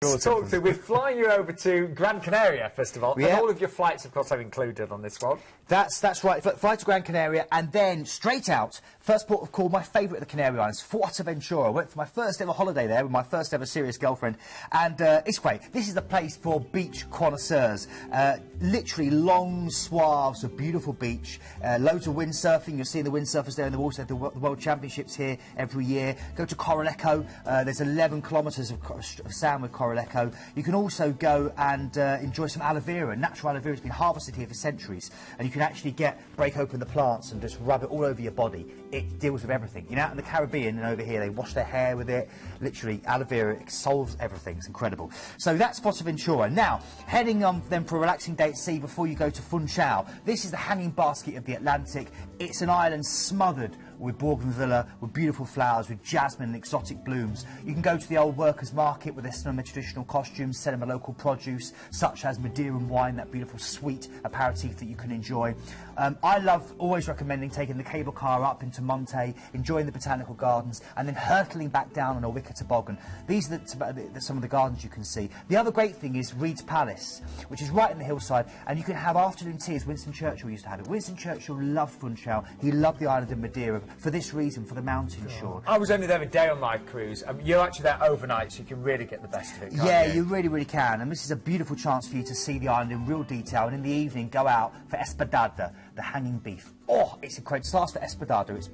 Talk to. We're flying you over to Gran Canaria, first of all, yeah. and all of your flights, of course, are included on this one. That's right. Fly to Gran Canaria, and then straight out. First port of call, my favourite of the Canary Islands, Fuerteventura. I went for my first ever holiday there with my first ever serious girlfriend, and it's great. This is the place for beach connoisseurs. Literally long swaths of beautiful beach, loads of windsurfing. You're seeing the windsurfers there, and they also have the World Championships here every year. Go to Coralejo. There's 11 kilometres of sand with Coralejo. You can also go and enjoy some aloe vera. Natural aloe vera has been harvested here for centuries, and you can actually break open the plants and just rub it all over your body. It deals with everything. You know, out in the Caribbean and over here, they wash their hair with it. Literally, aloe vera, it solves everything. It's incredible. So that's Fuerteventura. Now, heading on then for a relaxing day at sea before you go to Funchal. This is the hanging basket of the Atlantic. It's an island smothered with bougainvillea, with beautiful flowers, with jasmine and exotic blooms. You can go to the old workers' market where they're still in their traditional costumes, selling the local produce, such as Madeiran wine, that beautiful sweet aperitif that you can enjoy. I love always recommending taking the cable car up into Monte, enjoying the botanical gardens, and then hurtling back down on a wicker toboggan. These are some of the gardens you can see. The other great thing is Reed's Palace, which is right in the hillside, and you can have afternoon tea as Winston Churchill used to have it. Winston Churchill loved Funchal. He loved the island of Madeira for this reason, for the mountain shore. I was only there a day on my cruise. You're actually there overnight, so you can really get the best of it, can't Yeah, you? you really can. And this is a beautiful chance for you to see the island in real detail, and in the evening go out for espadada, the hanging beef. Oh, it's incredible. Stars for espadada.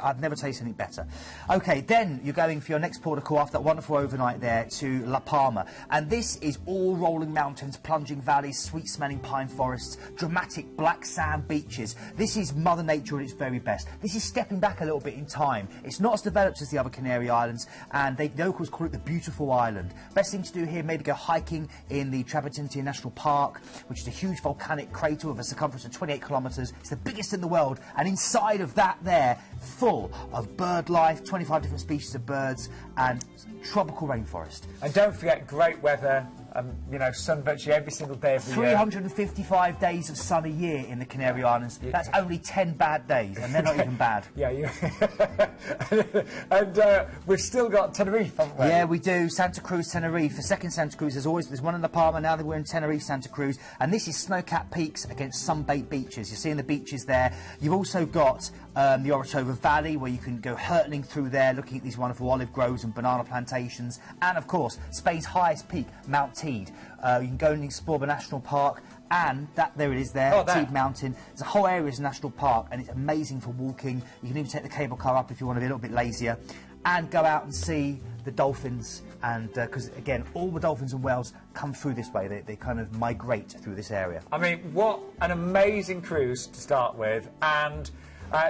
I've never tasted anything better. OK, then you're going for your next port of call after that wonderful overnight there to La Palma. And this is all rolling mountains, plunging valleys, sweet-smelling pine forests, dramatic black sand beaches. This is Mother Nature at its very best. This is stepping back a little bit in time. It's not as developed as the other Canary Islands, and the locals call it the beautiful island. Best thing to do here, maybe go hiking in the Travertinian National Park, which is a huge volcanic crater with a circumference of 28 kilometres. It's the biggest in the world, and inside of that there, full of bird life, 25 different species of birds, and tropical rainforest. And don't forget, great weather. You know, sun virtually every single day of the year. 355 days of sun a year in the Canary Islands. That's only 10 bad days, and they're not even bad. Yeah, and we've still got Tenerife, haven't we? Yeah, we do. Santa Cruz, Tenerife. The second Santa Cruz, there's one in La Palma, now that we're in Tenerife, Santa Cruz. And this is snow-capped peaks against sun-baked beaches. You're seeing the beaches there. You've also got the Orotava Valley, where you can go hurtling through there, looking at these wonderful olive groves and banana plantations. And, of course, Spain's highest peak, Mount Teide. You can go and explore the National Park, and there it is there, Teide Mountain. There's a whole area as a national park, and it's amazing for walking. You can even take the cable car up if you want to be a little bit lazier, and go out and see the dolphins. And because again, all the dolphins and whales come through this way. They kind of migrate through this area. I mean, what an amazing cruise to start with, and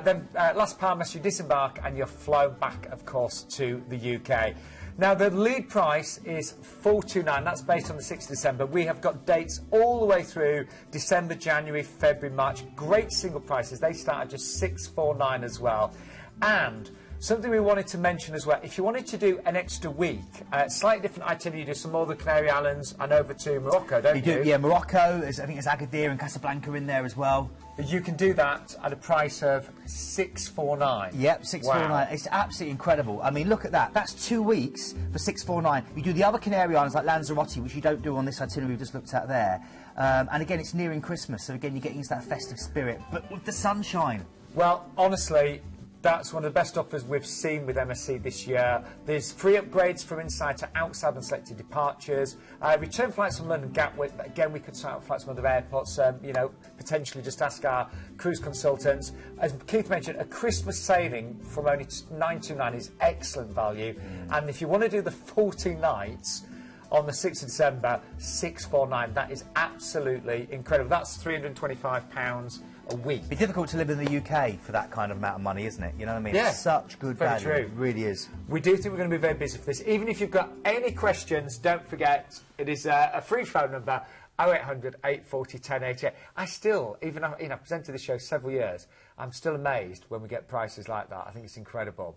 then Las Palmas, you disembark and you're flown back, of course, to the UK. Now, the lead price is $429. That's based on the 6th of December. We have got dates all the way through December, January, February, March. Great single prices. They start at just $649 as well. And something we wanted to mention as well, if you wanted to do an extra week, slightly different itinerary, you do some more of the Canary Islands and over to Morocco, don't you? Yeah, Morocco. I think there's Agadir and Casablanca in there as well. You can do that at a price of $649. Yep, $649. Wow. It's absolutely incredible. I mean, look at that. That's 2 weeks for $649. You do the other Canary Islands like Lanzarote, which you don't do on this itinerary we've just looked at there. And again, it's nearing Christmas, so again, you're getting into that festive spirit, but with the sunshine. Well, honestly, that's one of the best offers we've seen with MSC this year. There's free upgrades from inside to outside on selected departures. Return flights from London Gatwick. Again, we could start flights from other airports. You know, potentially just ask our cruise consultants. As Keith mentioned, a Christmas sailing from only $929 is excellent value. And if you want to do the 14 nights on the 6th of December, $649. That is absolutely incredible. That's £325 a week. It'd be difficult to live in the UK for that kind of amount of money, isn't it? You know what I mean? Yeah. It's such good value. Very true. It really is. We do think we're going to be very busy for this. Even if you've got any questions, don't forget, it is a free phone number, 0800 840 1088. I still, even though I've presented this show several years, I'm still amazed when we get prices like that. I think it's incredible.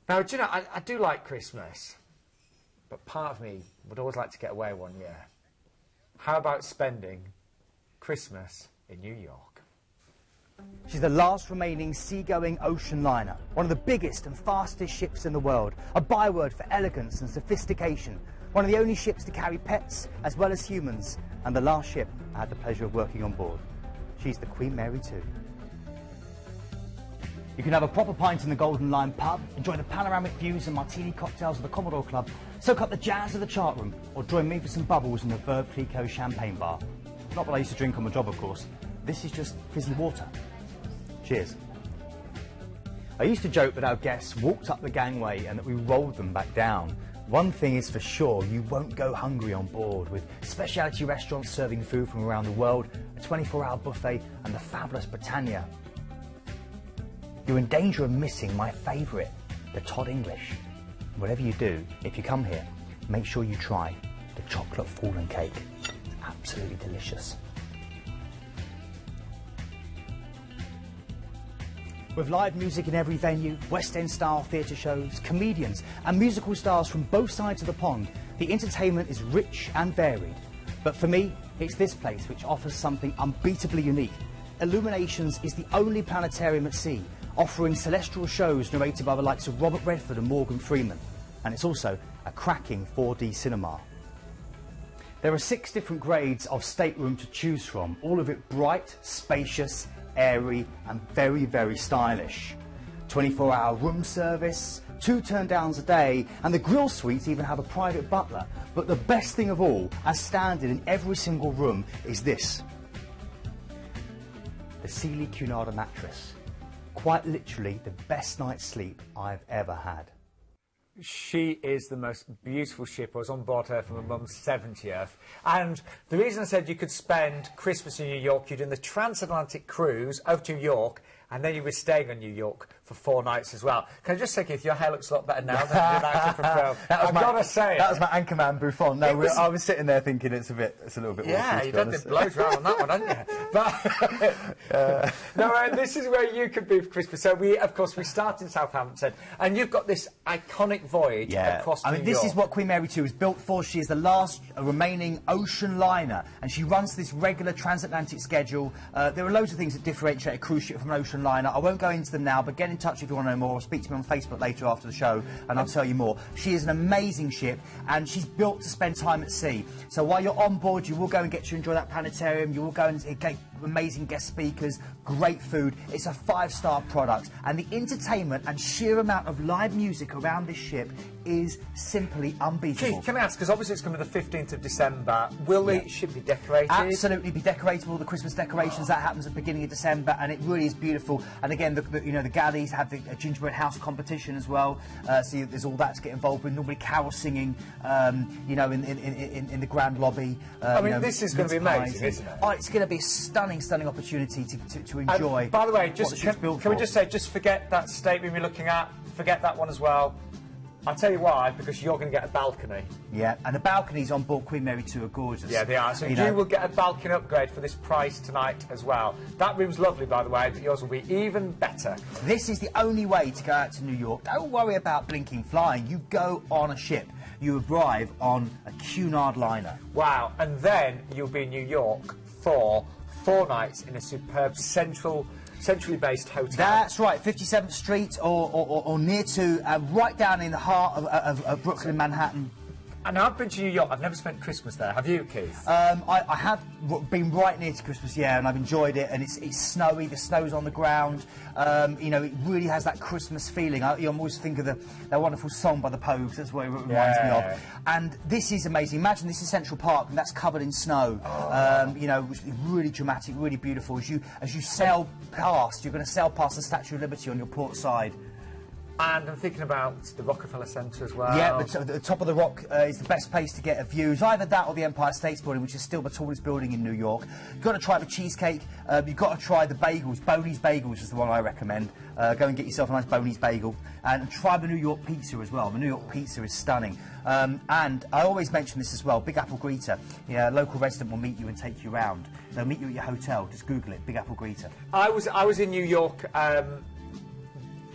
Now, do you know, I do like Christmas, but part of me would always like to get away one year. How about spending Christmas in New York? She's the last remaining seagoing ocean liner, one of the biggest and fastest ships in the world, a byword for elegance and sophistication. one of the only ships to carry pets as well as humans, and the last ship I had the pleasure of working on board. She's the Queen Mary 2. You can have a proper pint in the Golden Lion pub, enjoy the panoramic views and martini cocktails of the Commodore Club, soak up the jazz of the chart room, or join me for some bubbles in the Veuve Clicquot champagne bar. Not what I used to drink on my job, of course. This is just fizzy water. Cheers. I used to joke that our guests walked up the gangway and that we rolled them back down. One thing is for sure, you won't go hungry on board, with specialty restaurants serving food from around the world, a 24-hour buffet and the fabulous Britannia. You're in danger of missing my favourite, the Todd English. Whatever you do, if you come here, make sure you try the chocolate fallen cake. It's absolutely delicious. With live music in every venue, West End style theatre shows, comedians and musical stars from both sides of the pond, the entertainment is rich and varied. But for me, it's this place which offers something unbeatably unique. Illuminations is the only planetarium at sea, offering celestial shows narrated by the likes of Robert Redford and Morgan Freeman. And it's also a cracking 4D cinema. There are 6 different grades of stateroom to choose from, all of it bright, spacious, airy and very, very stylish. 24-hour room service, 2 turn-downs a day, and the grill suites even have a private butler. But the best thing of all, as standard in every single room, is this. The Sealy Cunarder mattress. Quite literally the best night's sleep I've ever had. She is the most beautiful ship. I was on board her for my mum's 70th. And the reason I said you could spend Christmas in New York, you're doing the transatlantic cruise over to New York, and then you were staying in New York for 4 nights as well. Can I just say, Keith, your hair looks a lot better now than it did after film. I've got to say that was my Anchorman Buffon. No, I was sitting there thinking it's a little bit. Yeah, you done the blows around on that one, haven't you? But no, this is where you could be for Christmas. So of course, we start in Southampton, and you've got this iconic voyage across New York. This is what Queen Mary 2 was built for. She is the last remaining ocean liner, and she runs this regular transatlantic schedule. There are loads of things that differentiate a cruise ship from an ocean liner. I won't go into them now, but get in touch if you want to know more, or speak to me on Facebook later after the show and I'll tell you more. She is an amazing ship, and she's built to spend time at sea. So while you're on board, you will go and get to enjoy that planetarium, you will go and get amazing guest speakers, great food. It's a 5-star product, and the entertainment and sheer amount of live music around this ship is simply unbeatable. Keith, can I ask, because obviously it's coming the 15th of December, will the ship be decorated? Absolutely be decorated, all the Christmas decorations. That happens at the beginning of December, and it really is beautiful. And again, the galleys have the gingerbread house competition as well, so there's all that to get involved with. Normally carol singing, in the grand lobby. I mean, this is going to be amazing, isn't it? Oh, it's going to be a stunning opportunity to enjoy. By the way, can we just say, just forget that stateroom you're looking at, forget that one as well. I'll tell you why, because you're going to get a balcony. Yeah, and the balconies on board Queen Mary 2 are gorgeous. Yeah, they are. So you will get a balcony upgrade for this price tonight as well. That room's lovely, by the way, but yours will be even better. This is the only way to go out to New York. Don't worry about blinking flying. You go on a ship. You arrive on a Cunard liner. Wow, and then you'll be in New York for 4 nights in a superb centrally based hotel. That's right, 57th Street or near to, right down in the heart of Brooklyn, Manhattan. And I've been to New York. I've never spent Christmas there. Have you, Keith? I have been right near to Christmas, yeah, and I've enjoyed it. And it's snowy. The snow's on the ground. It really has that Christmas feeling. I always think of that wonderful song by the Pogues. That's what it reminds me of. And this is amazing. Imagine this is Central Park, and that's covered in snow. Which is really dramatic, really beautiful. As you sail past, you're going to sail past the Statue of Liberty on your port side. And I'm thinking about the Rockefeller Center as well. Yeah, the top of the rock is the best place to get a view. It's either that or the Empire State Building, which is still the tallest building in New York. You've got to try the cheesecake. You've got to try the bagels. Boney's Bagels is the one I recommend. Go and get yourself a nice Boney's bagel. And try the New York pizza as well. The New York pizza is stunning. And I always mention this as well, Big Apple Greeter. A local resident will meet you and take you around. They'll meet you at your hotel. Just Google it, Big Apple Greeter. I was in New York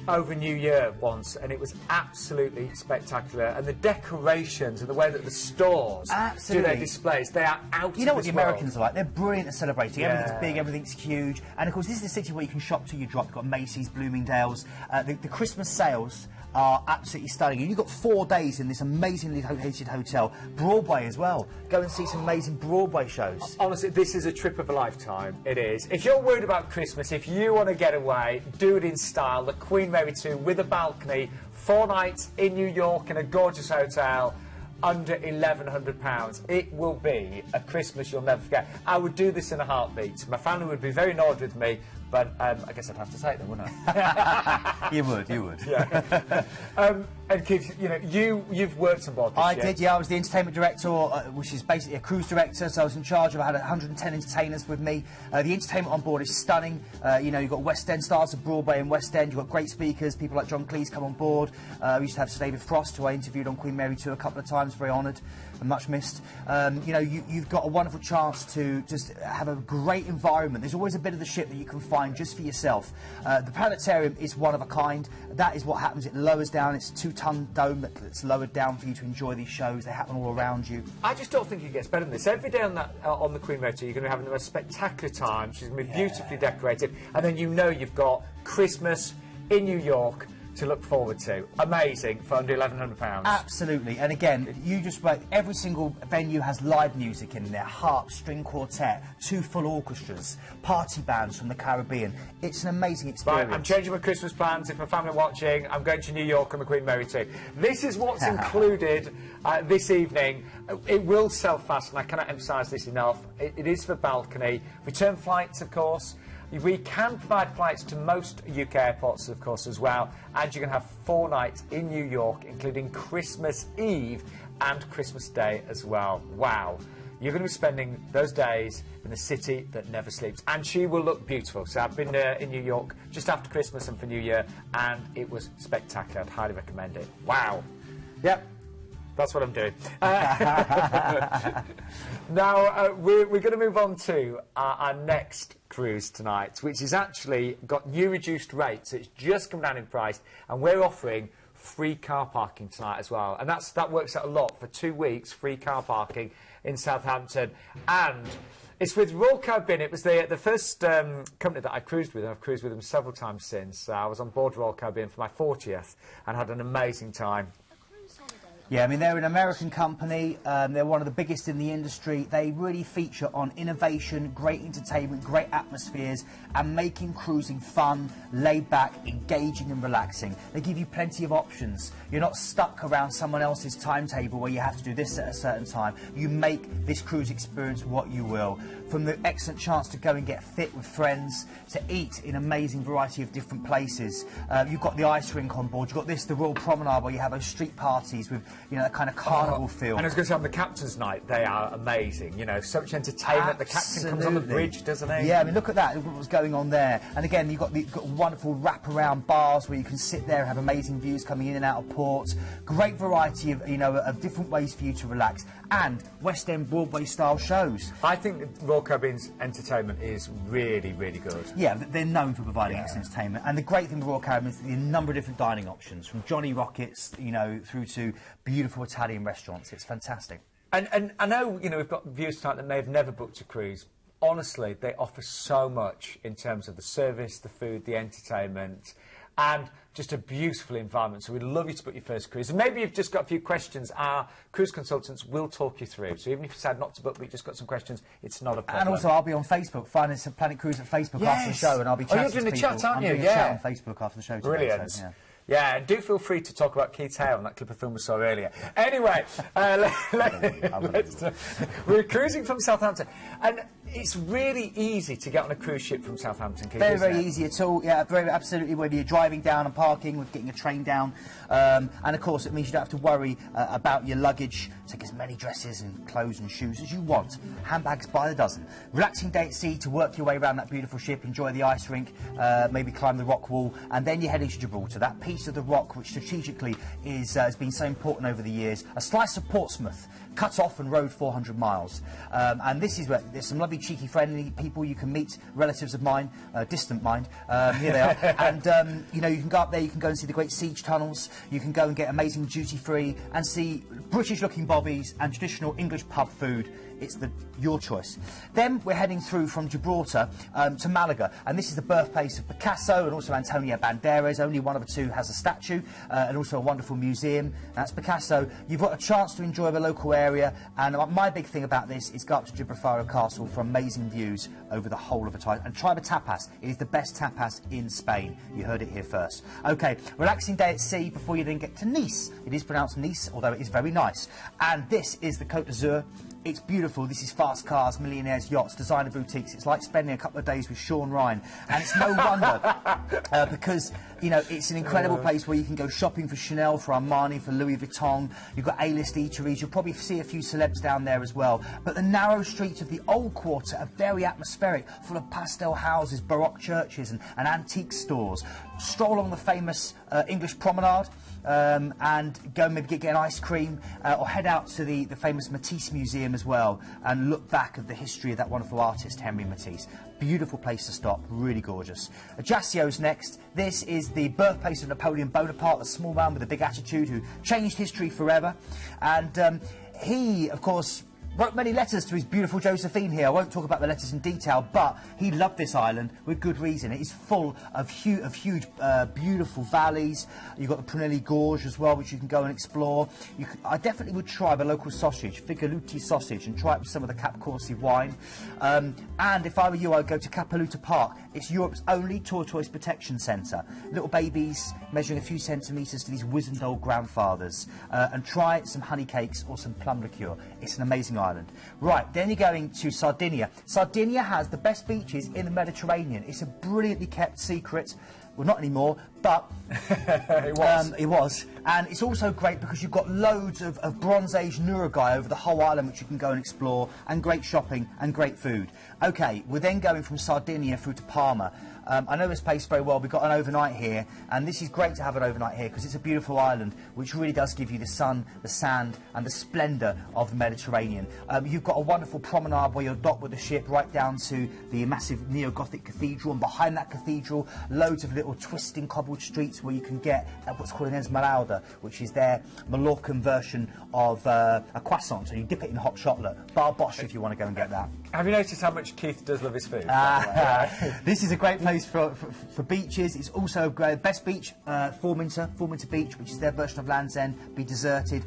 over New Year once, and it was absolutely spectacular. And the decorations and the way that the stores do their displays, they are out of this world. You know what the Americans are like? They're brilliant at celebrating. Yeah. Everything's big, everything's huge. And of course, this is a city where you can shop till you drop. You've got Macy's, Bloomingdale's. The Christmas sales are absolutely stunning. And you've got 4 days in this amazingly located hotel. Broadway as well. Go and see some amazing Broadway shows. Honestly, this is a trip of a lifetime. It is. If you're worried about Christmas, if you want to get away, do it in style. The Queen Mary 2 with a balcony, 4 nights in New York in a gorgeous hotel, under £1,100. It will be a Christmas you'll never forget. I would do this in a heartbeat. My family would be very annoyed with me, but I guess I'd have to take them, wouldn't I? You would. Yeah. And Keith, you know, you've worked on board this I ship. did, yeah. I was the entertainment director, which is basically a cruise director, so I was in charge of, I had 110 entertainers with me. The entertainment on board is stunning. You know, you've got West End stars of Broadway and West End, you've got great speakers, people like John Cleese come on board. We used to have Sir David Frost, who I interviewed on Queen Mary 2 a couple of times, very honoured and much missed. You know, you've got a wonderful chance to just have a great environment. There's always a bit of the ship that you can find just for yourself. The planetarium is one of a kind. That is what happens. It lowers down. It's a 2-ton dome that's lowered down for you to enjoy these shows. They happen all around you. I just don't think it gets better than this. Every day on the Queen Mary 2, you're going to be having the most spectacular time. She's going to be beautifully decorated. And then you know you've got Christmas in New York to look forward to. Amazing for under £1,100. Absolutely. And again, you just wait. Every single venue has live music in there. Harp, string quartet, 2 full orchestras, party bands from the Caribbean. It's an amazing experience. Right, I'm changing my Christmas plans. If my family are watching, I'm going to New York on the Queen Mary 2. This is what's included this evening. It will sell fast, and I cannot emphasise this enough. It is for balcony. Return flights, of course. We can provide flights to most UK airports, of course, as well. And you can have 4 nights in New York, including Christmas Eve and Christmas Day as well. Wow. You're going to be spending those days in the city that never sleeps. And she will look beautiful. So I've been in New York just after Christmas and for New Year, and it was spectacular. I'd highly recommend it. Wow. Yep. That's what I'm doing. Now, we're going to move on to our next cruise tonight, which has actually got new reduced rates. It's just come down in price, and we're offering free car parking tonight as well. And that works out a lot for 2 weeks, free car parking in Southampton. And it's with Royal Caribbean. It was the first company that I cruised with. I've cruised with them several times since. I was on board Royal Caribbean for my 40th and had an amazing time. Yeah, I mean, they're an American company. They're one of the biggest in the industry. They really feature on innovation, great entertainment, great atmospheres, and making cruising fun, laid back, engaging and relaxing. They give you plenty of options. You're not stuck around someone else's timetable where you have to do this at a certain time. You make this cruise experience what you will. From the excellent chance to go and get fit with friends, to eat in amazing variety of different places. You've got the ice rink on board. You've got the Royal Promenade, where you have those street parties with, you know, that kind of carnival feel. And I was going to say, on the Captain's Night, they are amazing. You know, so much entertainment. Absolutely. The Captain comes on the bridge, doesn't he? Yeah, I mean, look at that. Look what's going on there. And again, you've got wonderful wrap-around bars where you can sit there and have amazing views coming in and out of port. Great variety of, you know, of different ways for you to relax. And West End Broadway-style shows. I think Royal Caribbean's entertainment is really, really good. Yeah, they're known for providing excellent entertainment. And the great thing with Royal Caribbean is the number of different dining options, from Johnny Rockets, you know, through to beautiful Italian restaurants. It's fantastic. And I know, you know, we've got viewers tonight that may have never booked a cruise. Honestly, they offer so much in terms of the service, the food, the entertainment, and just a beautiful environment. So we'd love you to book your first cruise. And maybe you've just got a few questions. Our cruise consultants will talk you through. So even if you decide not to book, but you've just got some questions, it's not a problem. And also, I'll be on Facebook. Find us at Planet Cruise at Facebook after the show, and I'll be chatting you're doing to a people. chat, aren't you? I'm doing a chat on Facebook after the show today. Brilliant. So, yeah. Yeah, and do feel free to talk about Keith Hale and that clip of film we saw earlier. Anyway, we're cruising from Southampton, and it's really easy to get on a cruise ship from Southampton, Keith, Very, isn't very it? easy at all. Yeah, very, absolutely. Whether you're driving down and parking, with getting a train down, and of course it means you don't have to worry about your luggage. Take as many dresses and clothes and shoes as you want. Handbags by the dozen. Relaxing day at sea to work your way around that beautiful ship, enjoy the ice rink, maybe climb the rock wall, and then you're heading to Gibraltar. That piece of the rock, which strategically has been so important over the years. A slice of Portsmouth cut off and rowed 400 miles. And this is where there's some lovely, cheeky, friendly people you can meet, relatives of mine, distant mind. Here they are. And, you know, you can go up there, you can go and see the great siege tunnels, you can go and get amazing duty-free and see British-looking bobbies and traditional English pub food. It's your choice. Then we're heading through from Gibraltar to Malaga, and this is the birthplace of Picasso and also Antonio Banderas. Only one of the two has a statue, and also a wonderful museum. That's Picasso. You've got a chance to enjoy the local area, and my big thing about this is go up to Gibraltar Castle for amazing views over the whole of the time. And try the tapas. It is the best tapas in Spain. You heard it here first. Okay, relaxing day at sea before you then get to Nice. It is pronounced Nice, although it is very nice. And this is the Côte d'Azur. It's beautiful. This is fast cars, millionaires' yachts, designer boutiques. It's like spending a couple of days with Sean Ryan. And it's no wonder, because, you know, it's an incredible place where you can go shopping for Chanel, for Armani, for Louis Vuitton. You've got A-list eateries. You'll probably see a few celebs down there as well. But the narrow streets of the old quarter are very atmospheric, full of pastel houses, Baroque churches and antique stores. Stroll along the famous English promenade. And go maybe get an ice cream, or head out to the famous Matisse Museum as well and look back at the history of that wonderful artist, Henri Matisse. Beautiful place to stop, really gorgeous. Ajacio's next. This is the birthplace of Napoleon Bonaparte, the small man with a big attitude who changed history forever. And he, of course, wrote many letters to his beautiful Josephine here. I won't talk about the letters in detail, but he loved this island with good reason. It is full of huge, beautiful valleys. You've got the Prunelli Gorge as well, which you can go and explore. I definitely would try the local sausage, Figaluti sausage, and try it with some of the Cap Corsi wine. And if I were you, I'd go to Capaluta Park. It's Europe's only tortoise protection centre. Little babies measuring a few centimetres to these wizened old grandfathers. And try some honey cakes or some plum liqueur. It's an amazing island. Right, then you're going to Sardinia. Sardinia has the best beaches in the Mediterranean. It's a brilliantly kept secret. Well, not anymore, but it was. It was. And it's also great because you've got loads of Bronze Age Nuraghi over the whole island, which you can go and explore, and great shopping and great food. OK, we're then going from Sardinia through to Palma. I know this place very well. We've got an overnight here, and this is great to have an overnight here because it's a beautiful island which really does give you the sun, the sand and the splendour of the Mediterranean. You've got a wonderful promenade where you're docked with the ship right down to the massive neo-Gothic cathedral, and behind that cathedral loads of little twisting cobbled streets where you can get what's called an esmeralda, which is their Mallorcan version of a croissant, so you dip it in hot chocolate. Bar Bosch if you want to go and get that. Have you noticed how much Keith does love his food? This is a great place for beaches. It's also a great best beach, Forminter Beach, which is their version of Land's End, be deserted.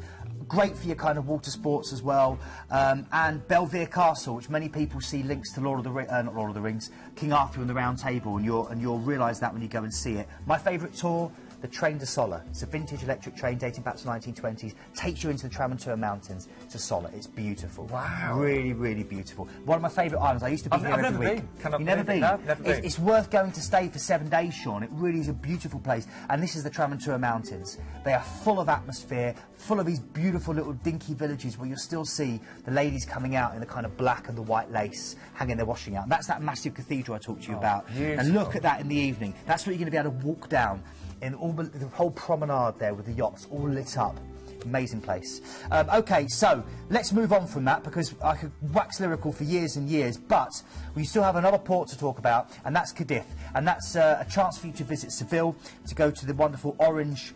Great for your kind of water sports as well. And Belvedere Castle, which many people see links to not Lord of the Rings, King Arthur and the Round Table, and you'll realise that when you go and see it. My favourite tour, the Train de Sola. It's a vintage electric train dating back to the 1920s. Takes you into the Tramontour Mountains to Sola. It's beautiful. Wow. Really, really beautiful. One of my favourite islands. I used to be here every week. You've never been? No, never been. It's worth going to stay for 7 days, Sean. It really is a beautiful place. And this is the Tramontour Mountains. They are full of atmosphere, full of these beautiful little dinky villages where you'll still see the ladies coming out in the kind of black and the white lace, hanging their washing out. And that's that massive cathedral I talked to you about. Beautiful. And look at that in the evening. That's where you're going to be able to walk down in all the whole promenade there with the yachts all lit up. Amazing place. OK, so let's move on from that because I could wax lyrical for years and years, but we still have another port to talk about, and that's Cadiz. And that's a chance for you to visit Seville, to go to the wonderful orange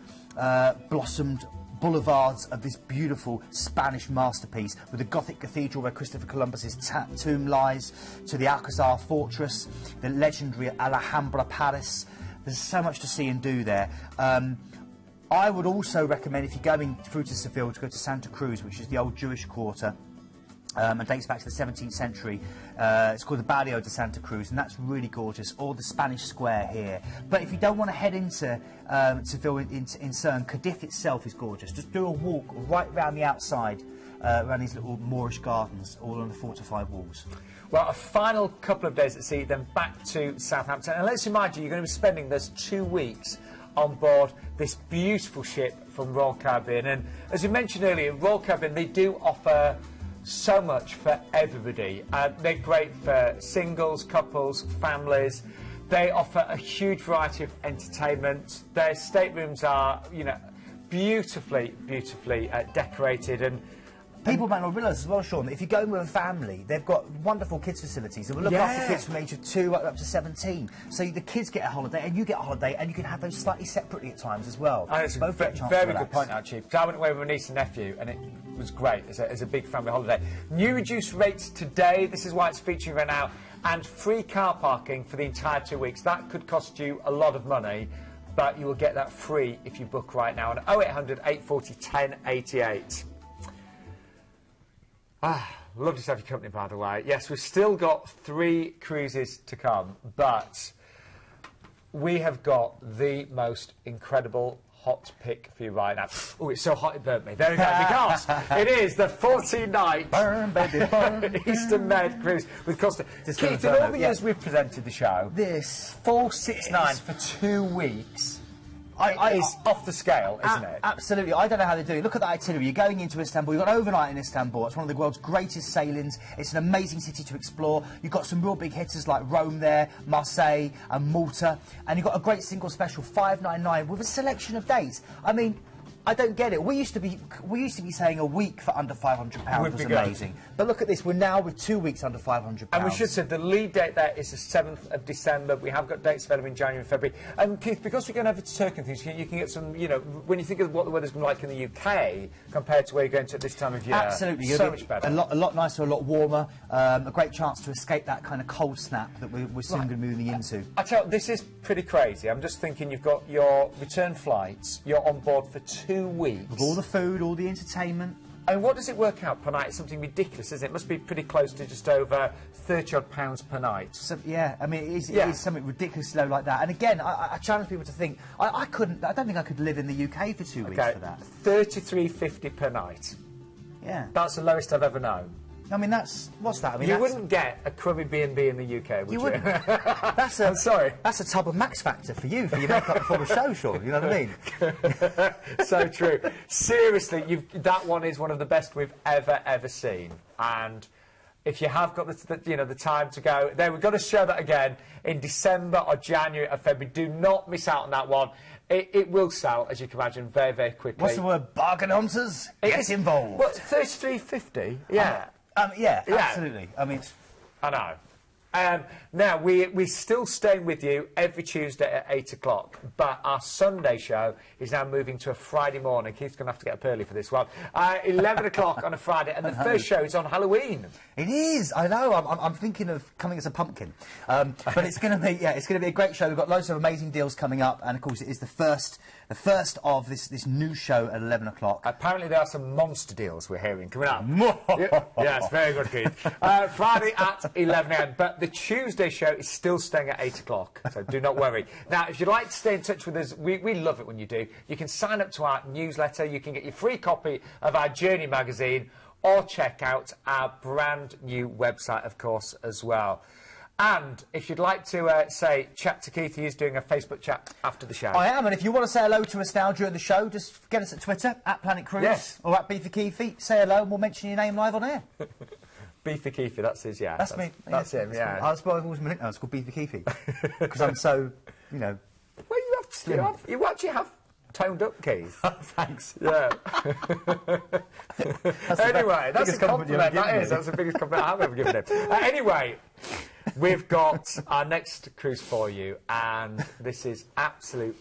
blossomed boulevards of this beautiful Spanish masterpiece, with the Gothic cathedral where Christopher Columbus's tomb lies, to the Alcazar fortress, the legendary Alhambra Palace. There's so much to see and do there. I would also recommend, if you're going through to Seville, to go to Santa Cruz, which is the old Jewish quarter, and dates back to the 17th century. It's called the Barrio de Santa Cruz, and that's really gorgeous, or the Spanish Square here. But if you don't want to head into Seville in CERN, Cadiz itself is gorgeous. Just do a walk right round the outside, around these little Moorish gardens, all on the fortified walls. Well, a final couple of days at sea, then back to Southampton. And let's remind you, you're going to be spending those 2 weeks on board this beautiful ship from Royal Caribbean. And as we mentioned earlier, Royal Caribbean, they do offer so much for everybody. They're great for singles, couples, families. They offer a huge variety of entertainment. Their staterooms are, you know, beautifully decorated. And People might not realise as well, Sean, that if you're going with a family, they've got wonderful kids facilities. They will look after kids from age of 2 up to 17. So the kids get a holiday and you get a holiday, and you can have those slightly separately at times as well. And it's both a get a chance very to good relax. point, actually. So I went away with my niece and nephew, and it was great as a big family holiday. New reduced rates today. This is why it's featuring right now. And free car parking for the entire 2 weeks. That could cost you a lot of money, but you will get that free if you book right now on 0800 840 1088. Lovely to have your company, by the way. Yes, we've still got 3 cruises to come, but we have got the most incredible hot pick for you right now. Oh, it's so hot it burnt me. There we go, because it is the 14-night Burn, baby, burn. Eastern Med cruise with Costa. Keith, in all the years we've presented the show, This 469 for 2 weeks is off the scale, isn't it? Absolutely. I don't know how they do it. Look at the itinerary. You're going into Istanbul. You've got overnight in Istanbul. It's one of the world's greatest sailings. It's an amazing city to explore. You've got some real big hitters like Rome there, Marseille and Malta. And you've got a great single special, $599, with a selection of dates. I mean, I don't get it. We used to be saying a week for under £500 Would was be good. amazing. But look at this. We're now with 2 weeks under £500. And we should say the lead date there is the 7th of December. We have got dates available in January and February. And Keith, because we're going over to Turkey and things, you can get some, you know, when you think of what the weather's going to be like in the UK compared to where you're going to at this time of year. Absolutely. So much better. A lot nicer, a lot warmer. A great chance to escape that kind of cold snap that we're soon going to be moving into. I tell you, this is pretty crazy. I'm just thinking you've got your return flights, you're on board for 2 weeks. With all the food, all the entertainment. And what does it work out per night? It's something ridiculous, isn't it? It must be pretty close to just over £30-odd per night. So, yeah, I mean, it is something ridiculously low like that. And again, I challenge people to think, I don't think I could live in the UK for 2 weeks for that. £33.50 per night. Yeah. That's the lowest I've ever known. I mean, what's that? I mean, You wouldn't get a crummy B&B in the UK, would you? You wouldn't. I'm sorry. That's a tub of Max Factor for your makeup before the show, Sean. You know what I mean? So true. Seriously, that one is one of the best we've ever seen. And if you have got the time to go, then we've got to show that again in December or January or February. Do not miss out on that one. It will sell, as you can imagine, very, very quickly. What's the word? Bargain hunters? Get involved. What, £33.50? Yeah. Yeah, absolutely. I mean, I know. Now, we're still staying with you every Tuesday at 8 o'clock, but our Sunday show is now moving to a Friday morning. Keith's going to have to get up early for this one. 11 o'clock on a Friday, and the first show is on Halloween. it is. I know. I'm thinking of coming as a pumpkin, but it's going to be it's going to be a great show. We've got loads of amazing deals coming up, and of course, it is the first of this new show at 11 o'clock. Apparently, there are some monster deals we're hearing coming up. Yes, very good, Keith. Friday at 11 a.m. But the Tuesday show is still staying at 8 o'clock, so do not worry. Now, if you'd like to stay in touch with us, we love it when you do. You can sign up to our newsletter, you can get your free copy of our Journey magazine, or check out our brand new website, of course, as well. And if you'd like to, chat to Keith, he is doing a Facebook chat after the show. I am, and if you want to say hello to us now during the show, just get us at Twitter, at Planet Cruise, Yes. or at Beefy Keefy. Say hello, and we'll mention your name live on air. Beefy Keefy, that's his, yeah. That's me. That's him, yeah. That's why I've always been nicknamed. It's called Beefy Keefy. Because I'm so, you know... Well, you actually have toned up, Keith. Thanks. Yeah. Anyway, that's a biggest compliment you've compliment, ever given that me. is. That's the biggest compliment I've ever given him. Anyway, we've got our next cruise for you, and this is absolute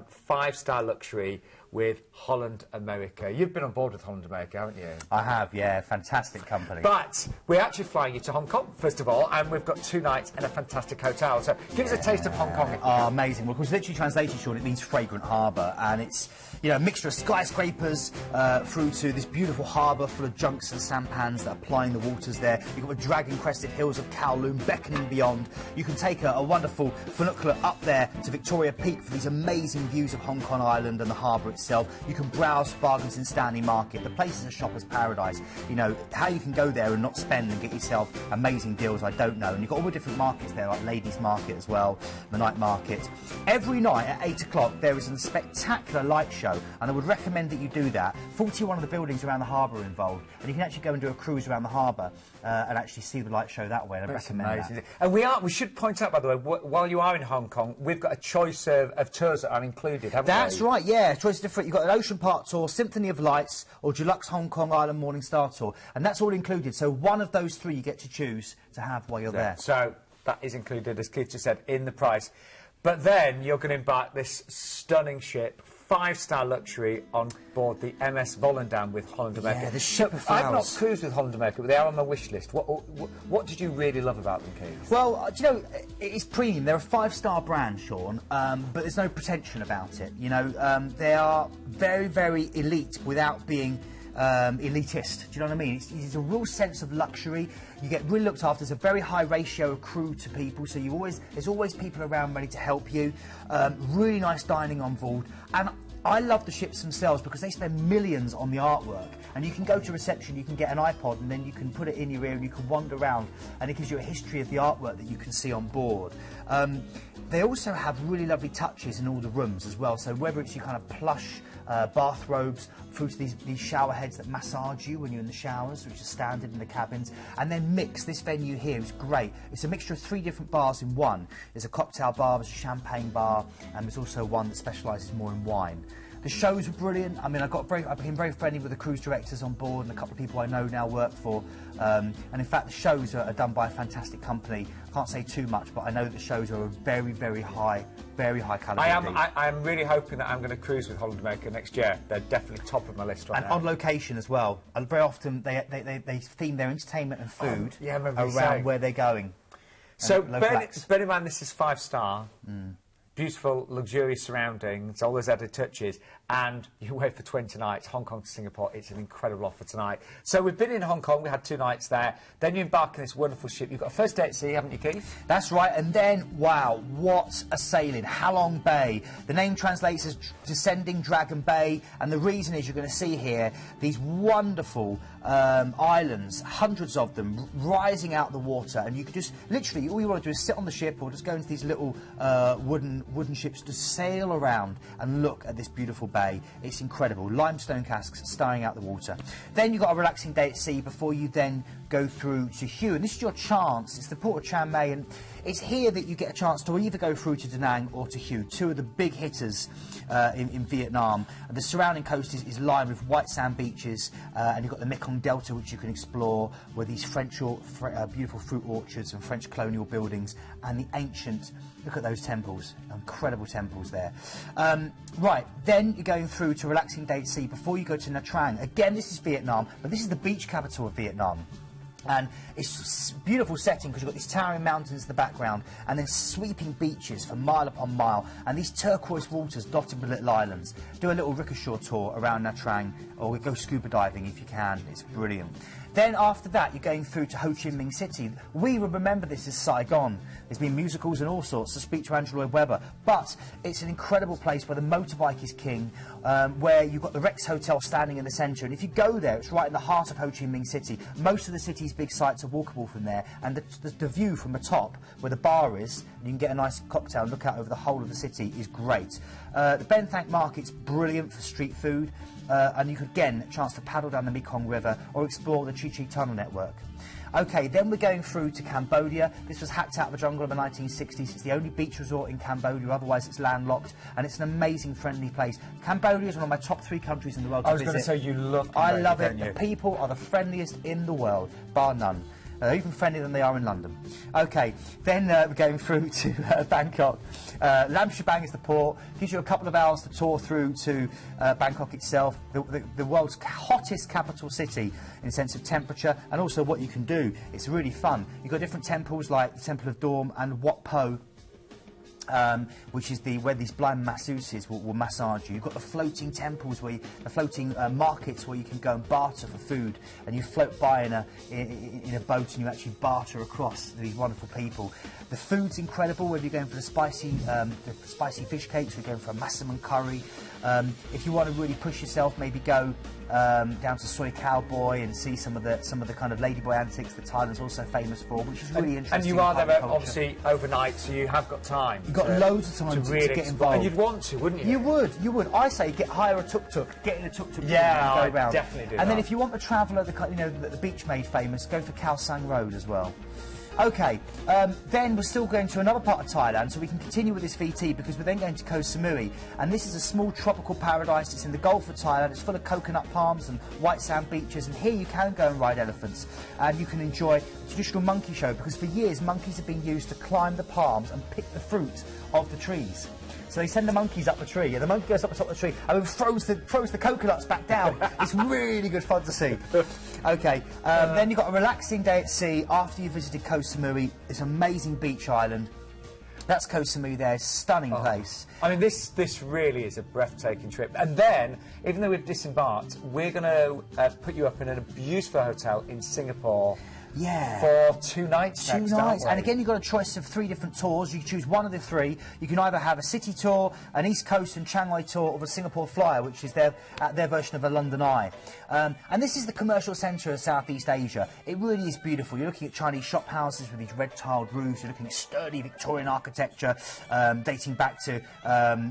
five-star luxury with Holland America. You've been on board with Holland America, haven't you? I have, yeah. Fantastic company. But we're actually flying you to Hong Kong, first of all, and we've got 2 nights in a fantastic hotel. So give us a taste of Hong Kong. Oh, amazing. Well, of course, literally translated, Sean, it means fragrant harbour, and it's, you know, a mixture of skyscrapers through to this beautiful harbour full of junks and sampans that are plying the waters there. You've got the dragon-crested hills of Kowloon beckoning beyond. You can take a wonderful funicular up there to Victoria Peak for these amazing views of Hong Kong Island and the harbour itself. You can browse bargains in Stanley Market. The place is a shopper's paradise. You know, how you can go there and not spend and get yourself amazing deals, I don't know. And you've got all the different markets there, like Ladies Market as well, the night market. Every night at 8 o'clock, there is a spectacular light show, and I would recommend that you do that. 41 of the buildings around the harbour are involved, and you can actually go and do a cruise around the harbour and actually see the light show that way, and I recommend that. And we should point out, by the way, while you are in Hong Kong, we've got a choice of tours that are included, haven't we? That's right, yeah. Choice of free. You've got an Ocean Park tour, Symphony of Lights, or Deluxe Hong Kong Island Morning Star tour, and that's all included. So one of those three you get to choose to have while you're there. So that is included, as Keith just said, in the price. But then you're going to embark this stunning ship, 5-star luxury, on board the MS Volendam with Holland America. Yeah, the ship of I've not flowers. cruised with Holland America, but they are on my wish list. What did you really love about them, Keith? Well, do you know, it's premium. They're a 5-star brand, Sean, but there's no pretension about it. You know, they are very, very elite without being elitist. Do you know what I mean? It's a real sense of luxury. You get really looked after. There's a very high ratio of crew to people, so there's always people around ready to help you. Really nice dining on board, and I love the ships themselves because they spend millions on the artwork. And you can go to reception, you can get an iPod, and then you can put it in your ear and you can wander around, and it gives you a history of the artwork that you can see on board. They also have really lovely touches in all the rooms as well. So whether it's your kind of plush bathrobes, through to these shower heads that massage you when you're in the showers, which are standard in the cabins, and then mix. This venue here is great. It's a mixture of 3 different bars in one. There's a cocktail bar, there's a champagne bar, and there's also one that specialises more in wine. The shows were brilliant. I mean, I became very friendly with the cruise directors on board, and a couple of people I know now work for. And in fact, the shows are done by a fantastic company. I can't say too much, but I know that the shows are a very, very high calibre. I am really hoping that I'm going to cruise with Holland America next year. They're definitely top of my list right now. And on location as well. And very often they theme their entertainment and food around where they're going. So bear in mind this is 5-star. Beautiful, luxurious surroundings, all those added touches, and you wait for 20 nights, Hong Kong to Singapore. It's an incredible offer tonight. So we've been in Hong Kong, we had 2 nights there, then you embark on this wonderful ship. You've got a first day at sea, haven't you, Keith? That's right, and then, wow, what a sailing. Halong Bay. The name translates as Descending Dragon Bay, and the reason is you're going to see here these wonderful islands, hundreds of them, rising out the water, and you could just, literally, all you want to do is sit on the ship or just go into these little wooden ships to sail around and look at this beautiful bay. It's incredible. Limestone casks starring out the water. Then you've got a relaxing day at sea before you then go through to Hue, and this is your chance. It's the port of Chiang Mai, and it's here that you get a chance to either go through to Da Nang or to Hue, 2 of the big hitters in Vietnam. And the surrounding coast is lined with white sand beaches, and you've got the Mekong Delta, which you can explore, with these beautiful fruit orchards and French colonial buildings, and the ancient, look at those temples, incredible temples there. Right, then you're going through to relaxing day at sea before you go to Nha Trang. Again, this is Vietnam, but this is the beach capital of Vietnam. And it's a beautiful setting because you've got these towering mountains in the background and then sweeping beaches for mile upon mile and these turquoise waters dotted with little islands. Do a little rickshaw tour around Nha Trang, or go scuba diving if you can. It's brilliant. Then after that, you're going through to Ho Chi Minh City. We would remember this as Saigon. There's been musicals and all sorts, to speak to Andrew Lloyd Webber. But it's an incredible place where the motorbike is king, where you've got the Rex Hotel standing in the centre. And if you go there, it's right in the heart of Ho Chi Minh City. Most of the city's big sites are walkable from there. And the view from the top, where the bar is, and you can get a nice cocktail and look out over the whole of the city, is great. The Ben Thanh Market's brilliant for street food. And you could, again, a chance to paddle down the Mekong River or explore the Chi Chi Tunnel network. OK, then we're going through to Cambodia. This was hacked out of the jungle in the 1960s. It's the only beach resort in Cambodia, otherwise it's landlocked, and it's an amazing, friendly place. Cambodia is one of my top 3 countries in the world to visit. I was going to say, you love Cambodia, I love it. don't you? The people are the friendliest in the world, bar none. Even friendlier than they are in London. OK, then we're going through to Bangkok. Lam Shabang is the port. Gives you a couple of hours to tour through to Bangkok itself, the world's hottest capital city in a sense of temperature, and also what you can do. It's really fun. You've got different temples like the Temple of Dawn and Wat Po, which is where these blind masseuses will massage you. You've got the floating temples, the floating markets where you can go and barter for food, and you float by in a boat and you actually barter across these wonderful people. The food's incredible, whether you're going for the spicy fish cakes, or you're going for a massaman curry. If you want to really push yourself, maybe go down to Soy Cowboy and see some of the kind of ladyboy antics that Thailand's also famous for, which is really interesting. And you are there obviously overnight, so you have got time. You've got loads of time to get involved. And you'd want to, wouldn't you? You would. I say hire a tuk-tuk, get in a tuk-tuk, yeah, and go round. Definitely do and that. then if you want the traveller, the beach made famous, go for Khao Sang Road as well. Okay, then we're still going to another part of Thailand, so we can continue with this VT because we're then going to Koh Samui, and this is a small tropical paradise. It's in the Gulf of Thailand. It's full of coconut palms and white sand beaches, and here you can go and ride elephants, and you can enjoy a traditional monkey show because for years monkeys have been used to climb the palms and pick the fruit of the trees. So they send the monkeys up the tree, and the monkey goes up the top of the tree and then throws the coconuts back down. It's really good fun to see. Okay, then you've got a relaxing day at sea after you visited Koh Samui. It's an amazing beach island. That's Koh Samui there, stunning place. I mean, this really is a breathtaking trip. And then, even though we've disembarked, we're going to put you up in a beautiful hotel in Singapore. Yeah. For 2 nights. 2 nights. And again, you've got a choice of 3 different tours. You can choose one of the 3. You can either have a city tour, an East Coast and Chiang Mai tour, or a Singapore Flyer, which is their version of a London Eye. And this is the commercial centre of Southeast Asia. It really is beautiful. You're looking at Chinese shop houses with these red-tiled roofs. You're looking at sturdy Victorian architecture dating back to,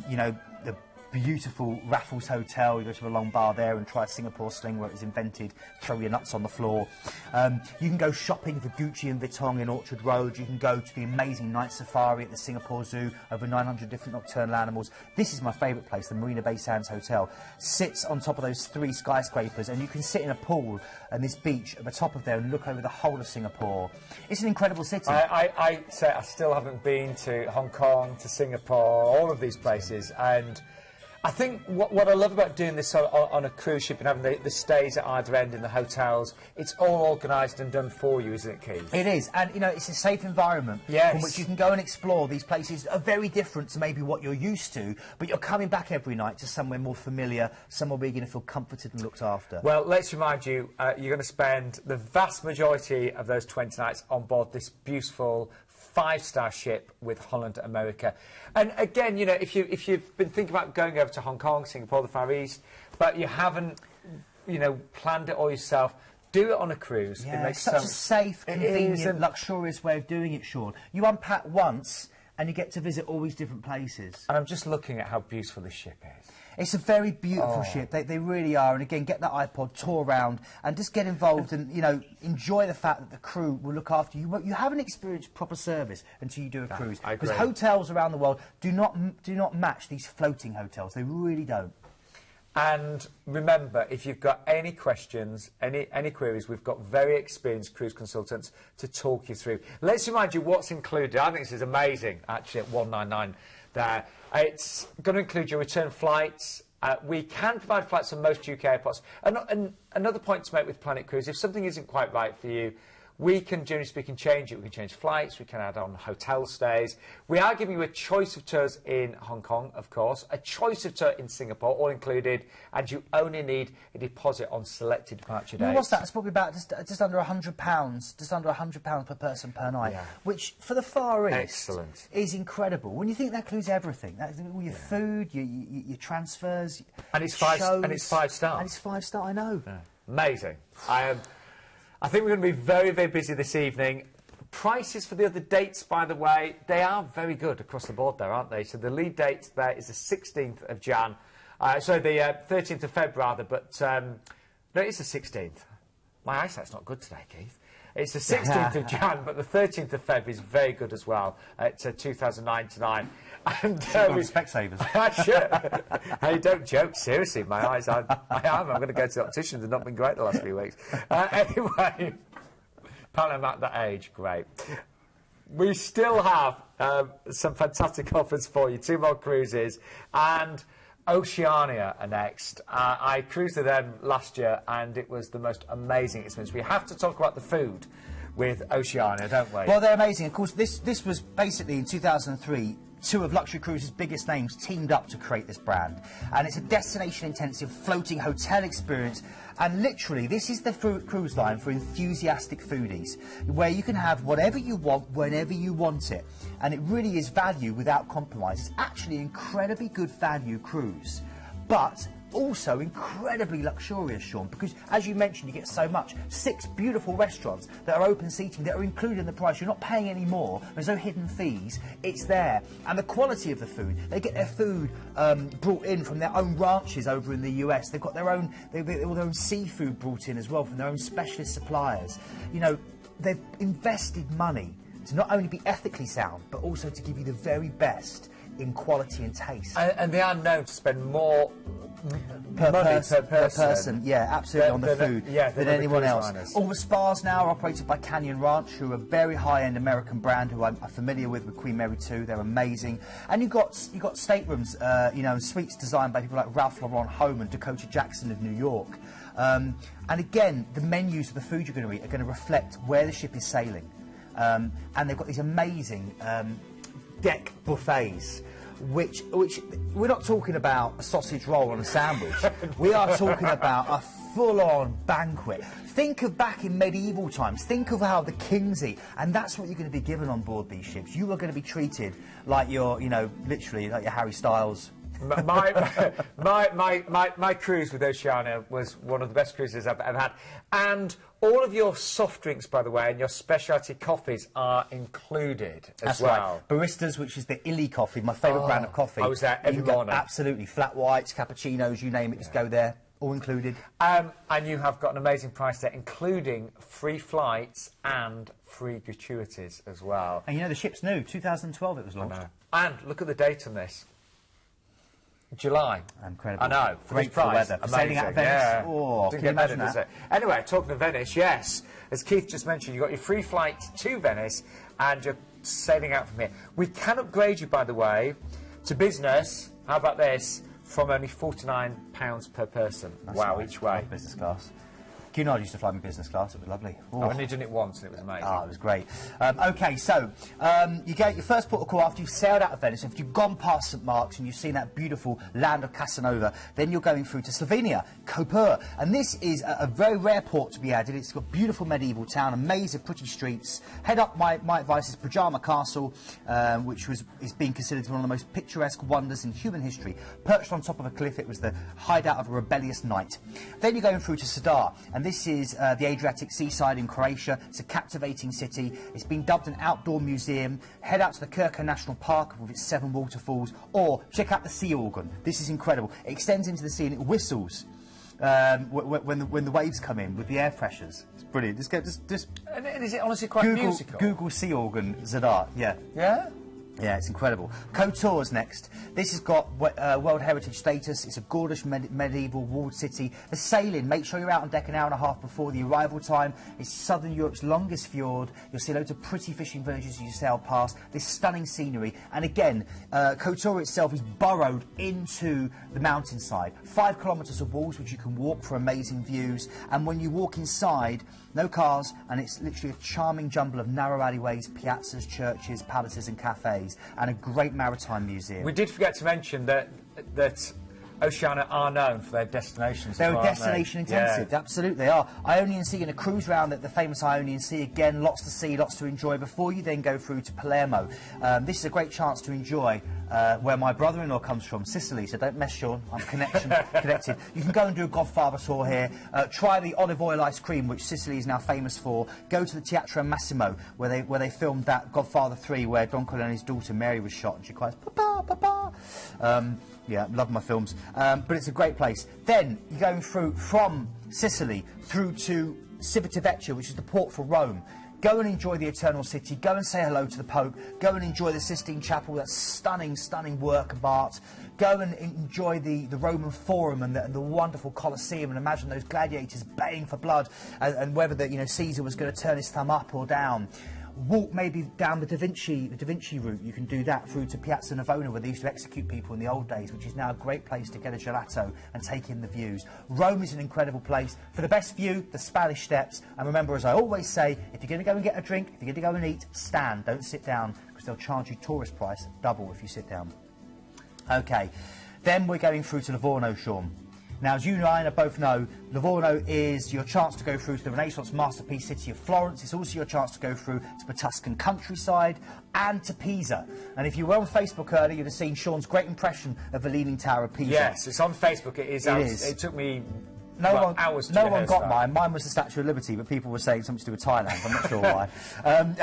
you know, the beautiful Raffles Hotel. You go to a long bar there and try a Singapore sling where it was invented. Throw your nuts on the floor. You can go shopping for Gucci and Vuitton in Orchard Road. You can go to the amazing night safari at the Singapore Zoo, over 900 different nocturnal animals. This is my favourite place, the Marina Bay Sands Hotel. Sits on top of those 3 skyscrapers, and you can sit in a pool and this beach at the top of there and look over the whole of Singapore. It's an incredible city. I say I still haven't been to Hong Kong, to Singapore, all of these places, and I think what I love about doing this on a cruise ship and having the stays at either end in the hotels, it's all organised and done for you, isn't it, Keith? It is, and you know, it's a safe environment from which you can go and explore. These places are very different to maybe what you're used to, but you're coming back every night to somewhere more familiar, somewhere where you're going to feel comforted and looked after. Well, let's remind you, you're going to spend the vast majority of those 20 nights on board this beautiful 5-star ship with Holland America. And again, you know, if you've been thinking about going over to Hong Kong, Singapore, the Far East, but you haven't, you know, planned it all yourself, do it on a cruise. Yeah, it makes such a safe, convenient, luxurious way of doing it, Sean. You unpack once and you get to visit all these different places. And I'm just looking at how beautiful this ship is. It's a very beautiful ship. They really are. And again, get that iPod, tour around, and just get involved and, you know, enjoy the fact that the crew will look after you. You haven't experienced proper service until you do a cruise. Because hotels around the world do not match these floating hotels. They really don't. And remember, if you've got any questions, any queries, we've got very experienced cruise consultants to talk you through. Let's remind you what's included. I think this is amazing, actually, at $199 there. It's going to include your return flights. We can provide flights on most UK airports. And another point to make with Planet Cruise, if something isn't quite right for you, we can, generally speaking, change it. We can change flights, we can add on hotel stays. We are giving you a choice of tours in Hong Kong, of course, a choice of tour in Singapore, all included, and you only need a deposit on selected departure dates. What's that? It's probably about just under £100, just under £100 per person per night, which, for the Far East, is incredible. When you think that includes everything, that's all your food, your transfers, and it's 5 star. And it's 5-star, I know. Yeah. Amazing. I think we're going to be very, very busy this evening. Prices for the other dates, by the way, they are very good across the board there, aren't they? So the lead date there is the 16th of Jan. Sorry, the 13th of Feb, rather, but no, it's the 16th. My eyesight's not good today, Keith. It's the 16th of Jan, but the 13th of Feb is very good as well. It's 2009. And Specsavers. Hey, don't joke. Seriously, my eyes. I'm going to go to the optician. They've not been great the last few weeks. Anyway, apparently I'm at that age. Great. We still have some fantastic offers for you. 2 more cruises, and Oceania are next. I cruised with them last year, and it was the most amazing experience. We have to talk about the food with Oceania, don't we? Well, they're amazing. Of course, this was basically in 2003. 2 of Luxury Cruise's biggest names teamed up to create this brand, and it's a destination-intensive floating hotel experience. And literally, this is the cruise line for enthusiastic foodies, where you can have whatever you want, whenever you want it. And it really is value without compromise. It's actually an incredibly good value cruise, but also incredibly luxurious, Sean, because as you mentioned, you get so much. 6 beautiful restaurants that are open seating that are included in the price. You're not paying any more. There's no hidden fees. It's there. And the quality of the food, they get their food brought in from their own ranches over in the US. They've got their own, all their own seafood brought in as well from their own specialist suppliers. You know, they've invested money to not only be ethically sound, but also to give you the very best in quality and taste. And they are known to spend more Per money person, per person. yeah, absolutely, on the than- food yeah, than than anyone cruise else. liners. All the spas now are operated by Canyon Ranch, who are a very high-end American brand who I'm familiar with Queen Mary 2. They're amazing. And you've got staterooms, you know, and suites designed by people like Ralph Lauren Home and Dakota Jackson of New York. And again, the menus of the food you're going to eat are going to reflect where the ship is sailing. And they've got these amazing deck buffets. Which we're not talking about a sausage roll and a sandwich. We are talking about a full-on banquet. Think of back in medieval times. Think of how the kings eat, and that's what you're going to be given on board these ships. You are going to be treated like you're, you know, literally like your Harry Styles. My cruise with Oceania was one of the best cruises I've ever had. And all of your soft drinks, by the way, and your specialty coffees are included as That's well. right. Baristas, which is the Illy coffee, my favourite brand of coffee. I was there every You can get morning. Absolutely. Flat whites, cappuccinos, you name it, just go there. All included. And you have got an amazing price there, including free flights and free gratuities as well. And you know, the ship's new. 2012 it was launched. And look at the date on this. July. Incredible. I know. Great for for the price. weather. For sailing out of Venice. Yeah. Oh, Didn't can you get better, imagine does that? it? Anyway, talking of Venice, yes. As Keith just mentioned, you've got your free flight to Venice and you're sailing out from here. We can upgrade you, by the way, to business. How about this? From only £49 per person. That's wow, nice. each way. Business class. Cunard used to fly me business class. It was lovely. Oh. I've only done it once and it was amazing. Ah, it was great. OK, so you get your first port of call after you've sailed out of Venice. If you've gone past St Mark's and you've seen that beautiful land of Casanova, then you're going through to Slovenia, Koper. And this is a very rare port to be added. It's got a beautiful medieval town, amazing, pretty streets. Head up, my advice is Pajama Castle, which is being considered one of the most picturesque wonders in human history. Perched on top of a cliff, it was the hideout of a rebellious knight. Then you're going through to Sadar, and this is the Adriatic seaside in Croatia. It's a captivating city. It's been dubbed an outdoor museum. Head out to the Krka National Park with its 7 waterfalls, or check out the sea organ. This is incredible. It extends into the sea and it whistles when the waves come in with the air pressures. It's brilliant. Just And is it honestly quite musical? Google sea organ Zadar. Yeah. Yeah? Yeah, it's incredible. Kotor's next. This has got World Heritage status. It's a gorgeous medieval walled city. The sailing, make sure you're out on deck an hour and a half before the arrival time. It's southern Europe's longest fjord. You'll see loads of pretty fishing villages as you sail past. This stunning scenery. And again, Kotor itself is burrowed into the mountainside. 5 kilometres of walls which you can walk for amazing views. And when you walk inside, no cars, and it's literally a charming jumble of narrow alleyways, piazzas, churches, palaces and cafes, and a great maritime museum. We did forget to mention that Oceania are known for their destinations. They're as well, destination aren't they? intensive, absolutely they are. Ionian Sea and a cruise round at the famous Ionian Sea, again, lots to see, lots to enjoy before you then go through to Palermo. This is a great chance to enjoy where my brother-in-law comes from, Sicily, so don't mess, Sean, I'm connected. You can go and do a Godfather tour here, try the olive oil ice cream, which Sicily is now famous for, go to the Teatro Massimo, where they filmed that Godfather 3, where Don Corleone's daughter Mary was shot, and she cries, "Papa, Papa." Yeah, love my films. But it's a great place. Then you're going through from Sicily through to Civitavecchia, which is the port for Rome. Go and enjoy the Eternal City. Go and say hello to the Pope. Go and enjoy the Sistine Chapel, that stunning, stunning work of art. Go and enjoy the Roman Forum and the wonderful Colosseum, and imagine those gladiators baying for blood, and whether Caesar was going to turn his thumb up or down. Walk maybe down the Da Vinci route. You can do that through to Piazza Navona, where they used to execute people in the old days, which is now a great place to get a gelato and take in the views. Rome is an incredible place. For the best view, the Spanish Steps. And remember, as I always say, if you're going to go and get a drink, if you're going to go and eat, stand, don't sit down, because they'll charge you tourist price double if you sit down. OK, then we're going through to Livorno, Sean. Now, as you and I both know, Livorno is your chance to go through to the Renaissance masterpiece city of Florence. It's also your chance to go through to the Tuscan countryside and to Pisa. And if you were on Facebook earlier, you'd have seen Sean's great impression of the Leaning Tower of Pisa. Yes, it's on Facebook. It is. It took me hours to no one rehearse got that. mine. Mine was the Statue of Liberty, but people were saying something to do with Thailand. I'm not sure why.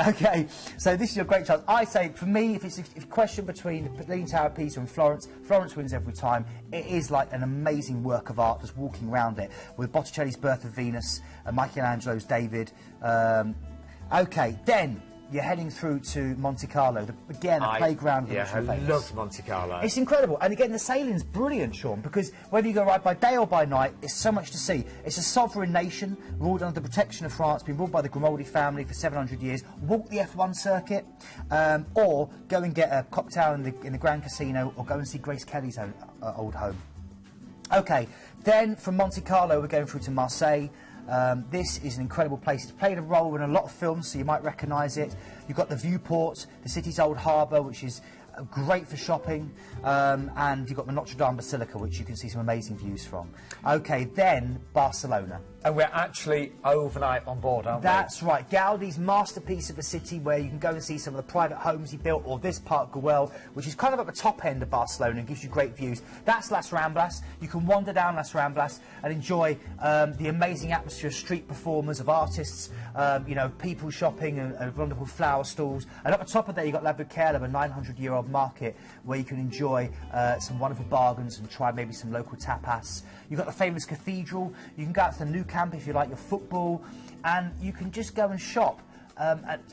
OK, so this is your great chance. I say, for me, if it's a question between the Leaning Tower of Pisa and Florence, Florence wins every time. It is like an amazing work of art just walking around it, with Botticelli's Birth of Venus, Michelangelo's David, Okay, then you're heading through to Monte Carlo, again, a playground. Yeah, I love Monte Carlo. It's incredible. And again, the sailing's brilliant, Sean, because whether you go ride by day or by night, it's so much to see. It's a sovereign nation, ruled under the protection of France, been ruled by the Grimaldi family for 700 years. Walk the F1 circuit, or go and get a cocktail in the Grand Casino, or go and see Grace Kelly's old home. Okay, then from Monte Carlo, we're going through to Marseille. This is an incredible place. It's played a role in a lot of films, so you might recognise it. You've got the Viewport, the city's old harbour, which is great for shopping, and you've got the Notre Dame Basilica, which you can see some amazing views from. Okay, then Barcelona. And we're actually overnight on board, aren't we? That's right. Gaudi's masterpiece of a city, where you can go and see some of the private homes he built, or this Park Güell, which is kind of at the top end of Barcelona and gives you great views. That's Las Ramblas. You can wander down Las Ramblas and enjoy the amazing atmosphere of street performers, of artists, you know, people shopping, and wonderful flower stalls. And at the top of there, you've got La Buquera, a 900-year-old market, where you can enjoy some wonderful bargains and try maybe some local tapas. You've got the famous cathedral. You can go out to the Nou Camp if you like your football, and you can just go and shop.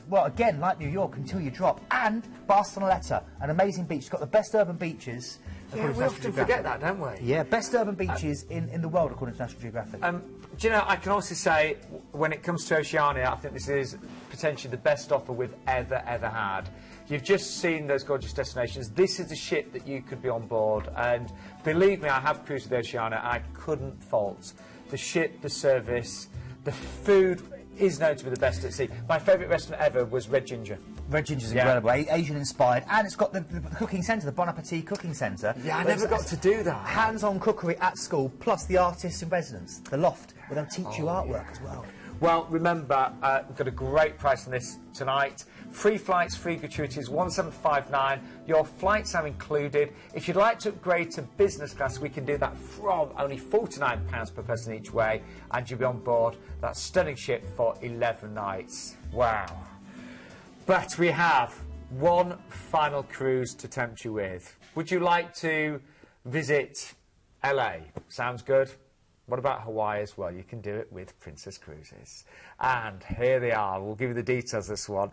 Well, again, like New York, until you drop. And Barceloneta, an amazing beach. It's got the best urban beaches. Yeah, we often forget that, don't we? Yeah, best urban beaches in the world, according to National Geographic. Do you know, I can also say, when it comes to Oceania, I think this is potentially the best offer we've ever had. You've just seen those gorgeous destinations. This is a ship that you could be on board, and believe me, I have cruised with Oceania, and I couldn't fault the ship, the service, the food is known to be the best at sea. My favourite restaurant ever was Red Ginger. Red Ginger's incredible, Asian inspired, and it's got the cooking centre, the Bon Appetit cooking centre. Yeah, I never got to do that. Hands-on cookery at school, plus the artists in residence, the loft, where they'll teach you artwork as well. Well, remember, we've got a great price on this tonight. Free flights, free gratuities, 1759. Your flights are included. If you'd like to upgrade to business class, we can do that from only £49 per person each way, and you'll be on board that stunning ship for 11 nights. Wow. But we have one final cruise to tempt you with. Would you like to visit LA? Sounds good. What about Hawaii as well? You can do it with Princess Cruises. And here they are. We'll give you the details of this one.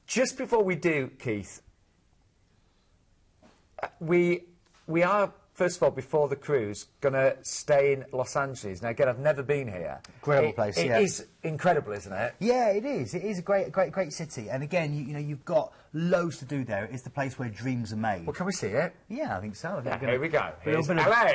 Just before we do, Keith, we are, first of all, before the cruise, going to stay in Los Angeles. Now, again, I've never been here. Incredible place, yeah. It is incredible, isn't it? Yeah, it is. It is a great city. And again, you know, you've got loads to do there. It's the place where dreams are made. Well, can we see it? Yeah, I think so. Here we go. Here's LA.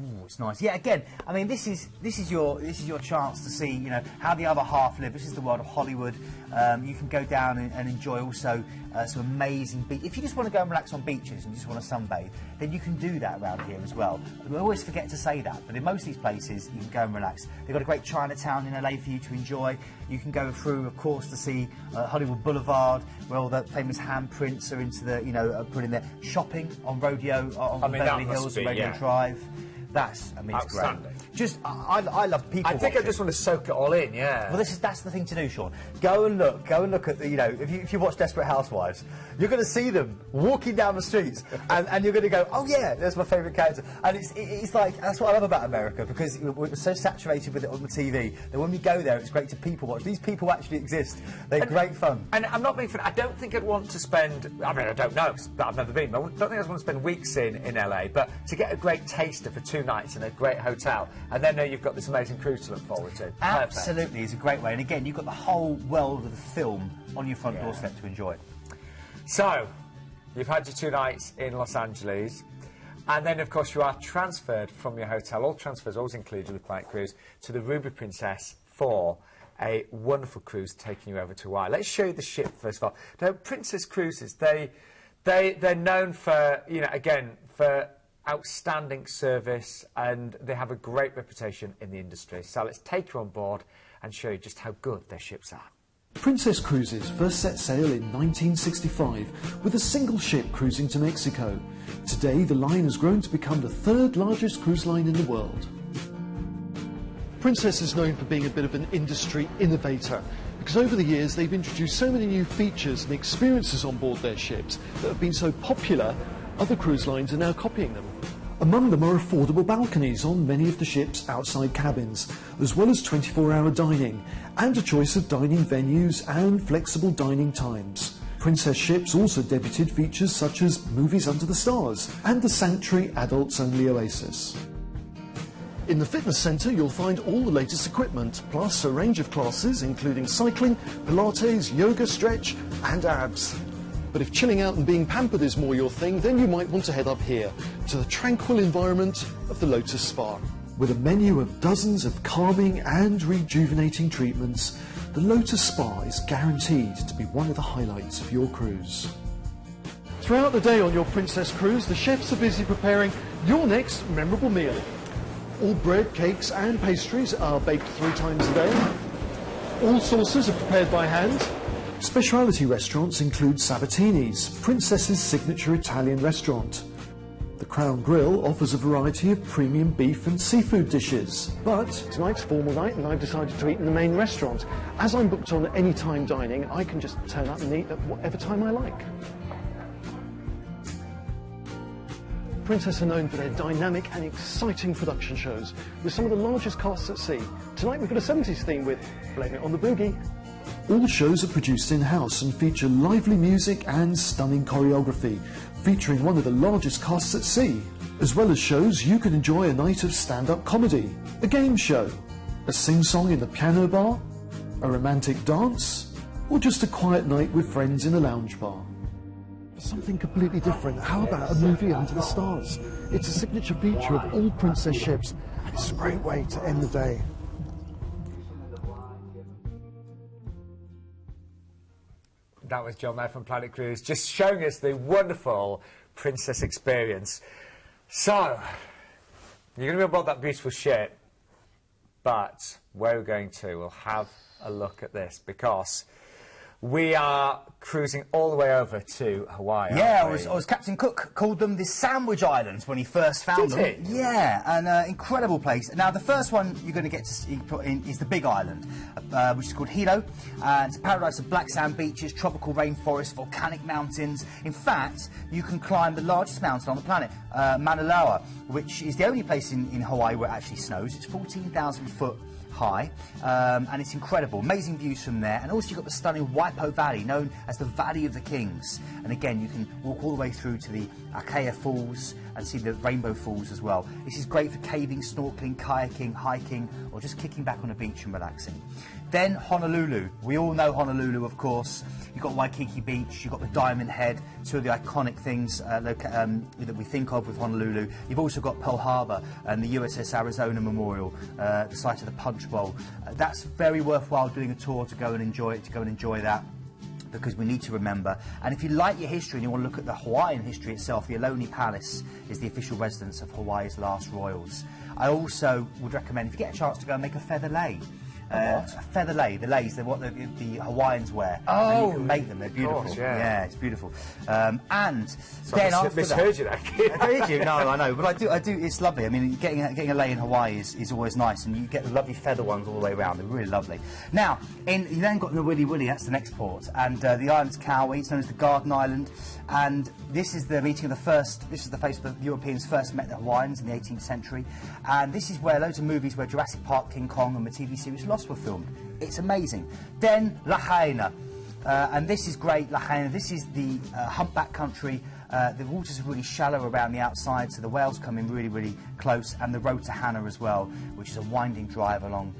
Ooh, it's nice. Yeah, again, I mean, this is your chance to see, you know, how the other half live. This is the world of Hollywood. You can go down and enjoy also some amazing beach. If you just want to go and relax on beaches and just want to sunbathe, then you can do that around here as well. We always forget to say that, but in most of these places, you can go and relax. They've got a great Chinatown in LA for you to enjoy. You can go through, of course, to see Hollywood Boulevard, where all the famous handprints are into the, you know, put in there. Shopping on Rodeo, on Beverly Hills, and Rodeo Drive. That's, I mean, it's great. Just, I love people. I think I just want to soak it all in, yeah. Well, that's the thing to do, Sean. Go and look at the, you know, if you watch Desperate Housewives, you're going to see them walking down the streets, and you're going to go, oh yeah, that's my favourite character. And it's like, that's what I love about America, because we're so saturated with it on the TV that when we go there, it's great to people watch. These people actually exist. They're great fun. And I'm not being funny. I don't think I'd want to spend. I mean, I don't know, but I've never been. But I don't think I'd want to spend weeks in LA. But to get a great taster for 2 nights in a great hotel, and then you've got this amazing cruise to look forward to. Absolutely, it's a great way. And again, you've got the whole world of the film on your front doorstep to enjoy. So, you've had your 2 nights in Los Angeles, and then, of course, you are transferred from your hotel. All transfers always included with Planet Cruise to the Ruby Princess for a wonderful cruise taking you over to Hawaii. Let's show you the ship first of all. Now, Princess Cruises, they're known for, you know, again, for outstanding service, and they have a great reputation in the industry. So let's take you on board and show you just how good their ships are. Princess Cruises first set sail in 1965 with a single ship cruising to Mexico. Today the line has grown to become the 3rd largest cruise line in the world. Princess is known for being a bit of an industry innovator, because over the years they've introduced so many new features and experiences on board their ships that have been so popular, other cruise lines are now copying them. Among them are affordable balconies on many of the ship's outside cabins, as well as 24-hour dining, and a choice of dining venues and flexible dining times. Princess ships also debuted features such as Movies Under the Stars and the Sanctuary Adults-Only Oasis. In the fitness centre, you'll find all the latest equipment, plus a range of classes including cycling, Pilates, yoga, stretch and abs. But if chilling out and being pampered is more your thing, then you might want to head up here, to the tranquil environment of the Lotus Spa. With a menu of dozens of calming and rejuvenating treatments, the Lotus Spa is guaranteed to be one of the highlights of your cruise. Throughout the day on your Princess cruise, the chefs are busy preparing your next memorable meal. All bread, cakes and pastries are baked 3 times a day. All sauces are prepared by hand. Specialty restaurants include Sabatini's, Princess's signature Italian restaurant. The Crown Grill offers a variety of premium beef and seafood dishes. But tonight's formal night and I've decided to eat in the main restaurant. As I'm booked on anytime dining, I can just turn up and eat at whatever time I like. Princess are known for their dynamic and exciting production shows, with some of the largest casts at sea. Tonight we've got a 70s theme with Blame It on the Boogie. All shows are produced in-house and feature lively music and stunning choreography, featuring one of the largest casts at sea. As well as shows, you can enjoy a night of stand-up comedy, a game show, a sing-song in the piano bar, a romantic dance, or just a quiet night with friends in a lounge bar. Something completely different. How about a movie under the stars? It's a signature feature of all Princess ships, and it's a great way to end the day. That was John there from Planet Cruise, just showing us the wonderful Princess experience. So, you're going to be aboard that beautiful ship, but where we're going to, we'll have a look at this, because we are cruising all the way over to Hawaii. Yeah, I was Captain Cook called them the Sandwich Islands when he first found them. Did he? Yeah, an incredible place. Now, the first one you're going to get to put in is the Big Island, which is called Hilo. It's a paradise of black sand beaches, tropical rainforests, volcanic mountains. In fact, you can climb the largest mountain on the planet, Mauna Loa, which is the only place in Hawaii where it actually snows. It's 14,000 foot high, and it's incredible. Amazing views from there, and also you've got the stunning Waipo Valley, known as the Valley of the Kings. And again, you can walk all the way through to the Akea Falls and see the Rainbow Falls as well. This is great for caving, snorkeling, kayaking, hiking, or just kicking back on a beach and relaxing. Then Honolulu. We all know Honolulu, of course. You've got Waikiki Beach, you've got the Diamond Head, two of the iconic things that we think of with Honolulu. You've also got Pearl Harbor and the USS Arizona Memorial, the site of the Punch Bowl. That's very worthwhile doing a tour to go and enjoy that, because we need to remember. And if you like your history and you want to look at the Hawaiian history itself, the Ohlone Palace is the official residence of Hawaii's last royals. I also would recommend, if you get a chance, to go and make a feather lei. A feather lei, the leis, they're what the Hawaiians wear. Oh, and you can make them, they're beautiful. Course, yeah. It's beautiful. And So then I after misheard you there. Did you? No, I know, but I do. It's lovely. I mean, getting a lei in Hawaii is always nice, and you get the lovely feather ones all the way around. They're really lovely. Now, you then got the Wili Wili. That's the next port, and the island's Kauai. It's known as the Garden Island, and this is the meeting of the first. This is the place where the Europeans first met the Hawaiians in the 18th century, and this is where loads of movies, where Jurassic Park, King Kong, and the TV series Lost were filmed. It's amazing. Then Lahaina. And this is great, Lahaina. This is the humpback country. The waters are really shallow around the outside, so the whales come in really, really close. And the Road to Hana as well, which is a winding drive along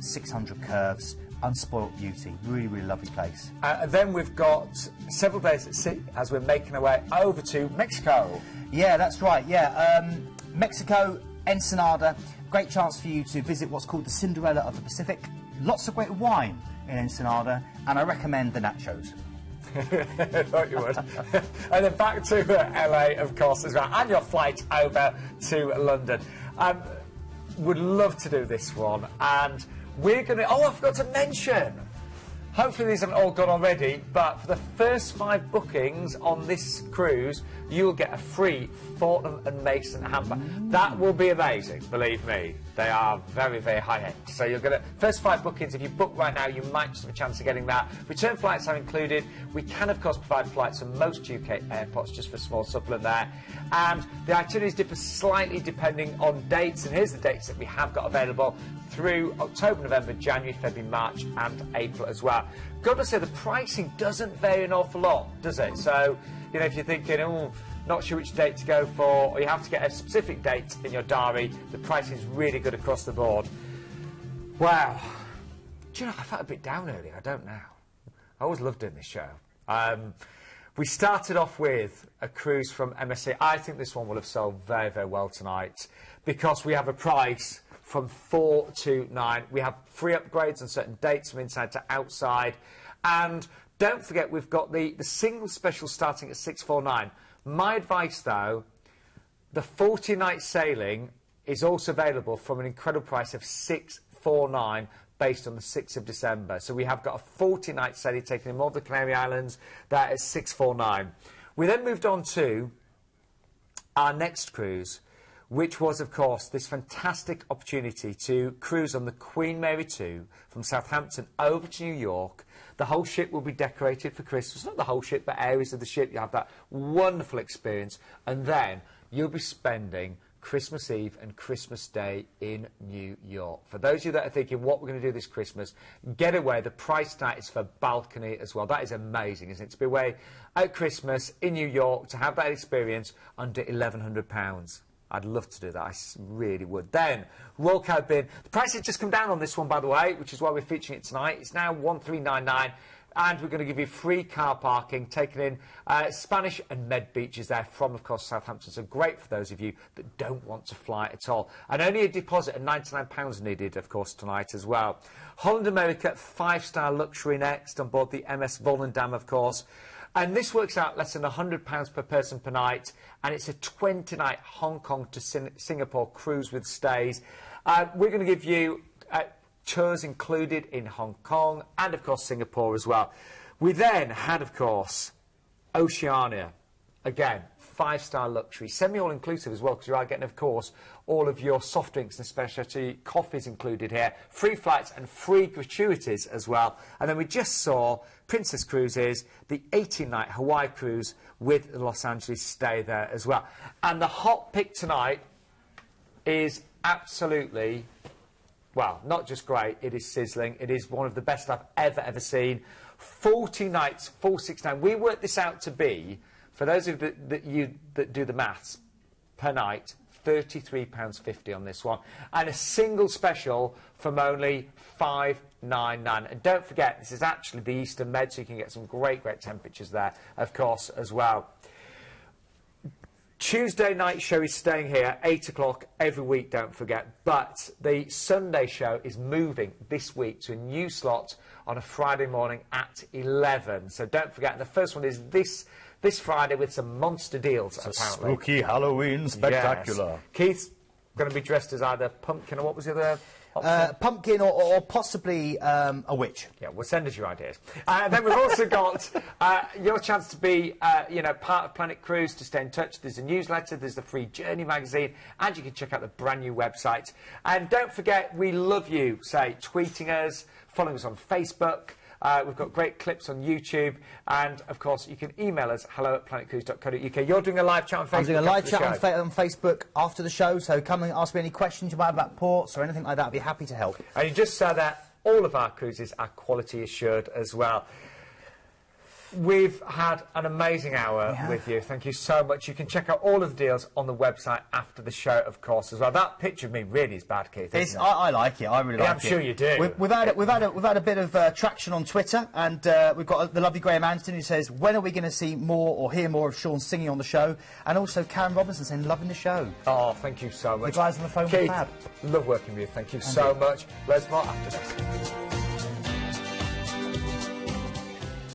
600 curves. Unspoilt beauty. Really, really lovely place. And then we've got several days at sea as we're making our way over to Mexico. Yeah, that's right. Yeah, Mexico, Ensenada. Great chance for you to visit what's called the Cinderella of the Pacific. Lots of great wine in Ensenada, and I recommend the nachos. I thought you would. And then back to LA, of course, as well, and your flight over to London. Would love to do this one, and we're going to... Oh, I forgot to mention hopefully these haven't all gone already, but for the first 5 bookings on this cruise, you'll get a free Fortnum and Mason hamper. That will be amazing, believe me. They are very, very high-end. So you're going to, first 5 bookings, if you book right now, you might just have a chance of getting that. Return flights are included. We can, of course, provide flights from most UK airports, just for a small supplement there. And the itineraries differ slightly depending on dates, and here's the dates that we have got available through October, November, January, February, March and April as well. Got to say, the pricing doesn't vary an awful lot, does it? So, you know, if you're thinking, oh, not sure which date to go for, or you have to get a specific date in your diary, the pricing is really good across the board. Wow. Do you know, I felt a bit down earlier, I don't now. I always loved doing this show. We started off with a cruise from MSC. I think this one will have sold very, very well tonight because we have a price from 429. We have free upgrades on certain dates from inside to outside. And don't forget, we've got the single special starting at 649. My advice, though, the 40-night sailing is also available from an incredible price of 649 based on the 6th of December. So we have got a 40-night sailing taking in all the Canary Islands. That is 649. We then moved on to our next cruise, which was, of course, this fantastic opportunity to cruise on the Queen Mary 2 from Southampton over to New York. The whole ship will be decorated for Christmas. Not the whole ship, but areas of the ship. You have that wonderful experience. And then you'll be spending Christmas Eve and Christmas Day in New York. For those of you that are thinking what we're going to do this Christmas, get away. The price tag is for balcony as well. That is amazing, isn't it? To be away at Christmas in New York, to have that experience under £1,100. I'd love to do that. I really would. Then, Royal Caribbean. The price has just come down on this one, by the way, which is why we're featuring it tonight. It's now $1,399. And we're going to give you free car parking, taking in Spanish and Med beaches there from, of course, Southampton. So great for those of you that don't want to fly at all. And only a deposit of £99 needed, of course, tonight as well. Holland America, 5-star luxury next on board the MS Volendam, of course. And this works out less than £100 per person per night. And it's a 20-night Hong Kong to Singapore cruise with stays. We're going to give you tours included in Hong Kong and, of course, Singapore as well. We then had, of course, Oceania. Again, 5-star luxury, semi-all-inclusive as well, because you are getting, of course, all of your soft drinks and specialty coffees included here. Free flights and free gratuities as well. And then we just saw Princess Cruises, the 18-night Hawaii cruise with the Los Angeles stay there as well. And the hot pick tonight is absolutely, well, not just great, it is sizzling. It is one of the best I've ever seen. 40 nights, 469. We worked this out to be, for those of you that do the maths, per night, £33.50 on this one. And a single special from only $599. And don't forget, this is actually the Eastern Med, so you can get some great temperatures there, of course, as well. Tuesday night show is staying here, 8 o'clock every week, don't forget. But the Sunday show is moving this week to a new slot on a Friday morning at 11. So don't forget, the first one is this Friday with some monster deals, apparently. Spooky Halloween spectacular. Yes. Keith's going to be dressed as either pumpkin or what was the other pumpkin or possibly a witch. Yeah, well, send us your ideas. Then we've also got your chance to be, you know, part of Planet Cruise, to stay in touch. There's a newsletter, there's the free Journey magazine, and you can check out the brand new website. And don't forget, we love you, say, tweeting us, following us on Facebook. We've got great clips on YouTube, and of course you can email us hello@planetcruise.co.uk. You're doing a live chat on Facebook. I'm doing a live chat on Facebook after the show, so come and ask me any questions you might have about ports or anything like that. I'd be happy to help. And you just said that all of our cruises are quality assured as well. We've had an amazing hour with you. Thank you so much. You can check out all of the deals on the website after the show, of course, as well. That picture of me really is bad, Keith, isn't it? I like it. I really like it. I'm sure you do. We've had a bit of traction on Twitter, and we've got the lovely Graham Anderson who says, when are we going to see more or hear more of Sean singing on the show? And also Karen Robinson saying, loving the show. Oh, thank you so much. The guys on the phone Keith, were fab. love working with you. Thank you so much. Loads more after this.